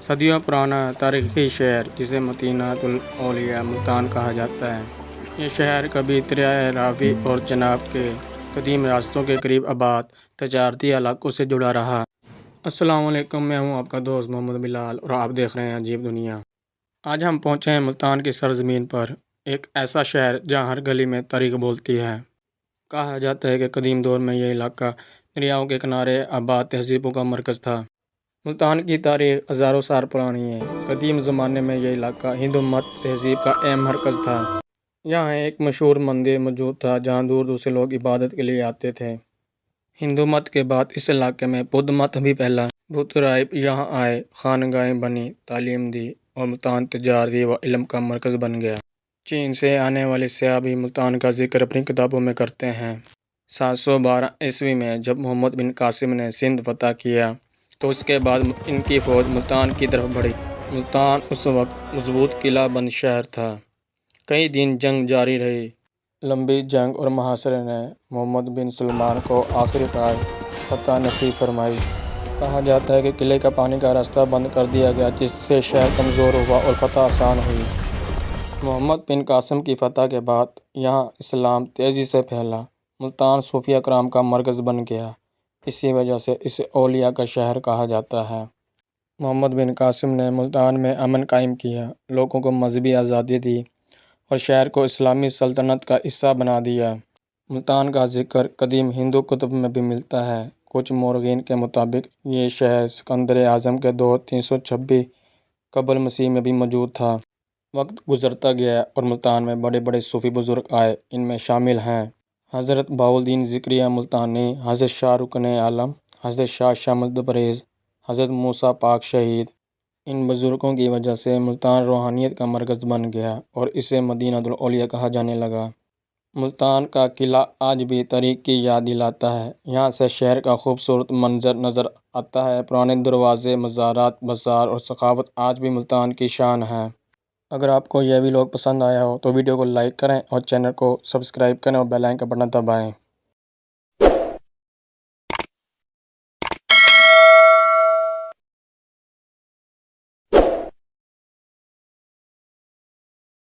صدیوں پرانا تاریخی شہر جسے مدینہ الاولیاء ملتان کہا جاتا ہے، یہ شہر کبھی دریائے راوی اور چناب کے قدیم راستوں کے قریب آباد تجارتی علاقوں سے جڑا رہا۔ السلام علیکم، میں ہوں آپ کا دوست محمد بلال اور آپ دیکھ رہے ہیں عجیب دنیا۔ آج ہم پہنچے ہیں ملتان کی سرزمین پر، ایک ایسا شہر جہاں ہر گلی میں تاریخ بولتی ہے۔ کہا جاتا ہے کہ قدیم دور میں یہ علاقہ دریاؤں کے کنارے آباد تہذیبوں کا مرکز تھا۔ ملتان کی تاریخ ہزاروں سال پرانی ہے۔ قدیم زمانے میں یہ علاقہ ہندو مت تہذیب کا اہم مرکز تھا۔ یہاں ایک مشہور مندر موجود تھا جہاں دور دور سے لوگ عبادت کے لیے آتے تھے۔ ہندو مت کے بعد اس علاقے میں بدھ مت بھی پھیلا۔ بدھ راہب یہاں آئے، خانقاہیں بنی، تعلیم دی اور ملتان تجارتی و علم کا مرکز بن گیا۔ چین سے آنے والے سیاح بھی ملتان کا ذکر اپنی کتابوں میں کرتے ہیں۔ 712 میں جب محمد بن قاسم نے سندھ فتح کیا تو اس کے بعد ان کی فوج ملتان کی طرف بڑھی۔ ملتان اس وقت مضبوط قلعہ بند شہر تھا۔ کئی دن جنگ جاری رہی۔ لمبی جنگ اور محاصرے نے محمد بن سلمان کو آخر کار فتح نصیب فرمائی۔ کہا جاتا ہے کہ قلعے کا پانی کا راستہ بند کر دیا گیا جس سے شہر کمزور ہوا اور فتح آسان ہوئی۔ محمد بن قاسم کی فتح کے بعد یہاں اسلام تیزی سے پھیلا۔ ملتان صوفیہ کرام کا مرکز بن گیا۔ اسی وجہ سے اسے اولیاء کا شہر کہا جاتا ہے۔ محمد بن قاسم نے ملتان میں امن قائم کیا، لوگوں کو مذہبی آزادی دی اور شہر کو اسلامی سلطنت کا حصہ بنا دیا۔ ملتان کا ذکر قدیم ہندو کتب میں بھی ملتا ہے۔ کچھ مورخین کے مطابق یہ شہر سکندر اعظم کے دور 326 قبل مسیح میں بھی موجود تھا۔ وقت گزرتا گیا اور ملتان میں بڑے بڑے صوفی بزرگ آئے۔ ان میں شامل ہیں حضرت بہاؤالدین ذکریہ ملتانی، حضرت شاہ رکن عالم، حضرت شاہ شمس تبریز، حضرت موسیٰ پاک شہید۔ ان بزرگوں کی وجہ سے ملتان روحانیت کا مرکز بن گیا اور اسے مدینہ الاولیاء کہا جانے لگا۔ ملتان کا قلعہ آج بھی تاریخ کی یاد دلاتا ہے۔ یہاں سے شہر کا خوبصورت منظر نظر آتا ہے۔ پرانے دروازے، مزارات، بازار اور ثقافت آج بھی ملتان کی شان ہے۔ اگر آپ کو یہ ویڈیو پسند آیا ہو تو ویڈیو کو لائک کریں اور چینل کو سبسکرائب کریں اور بیل آئکن کا بٹن دبائیں۔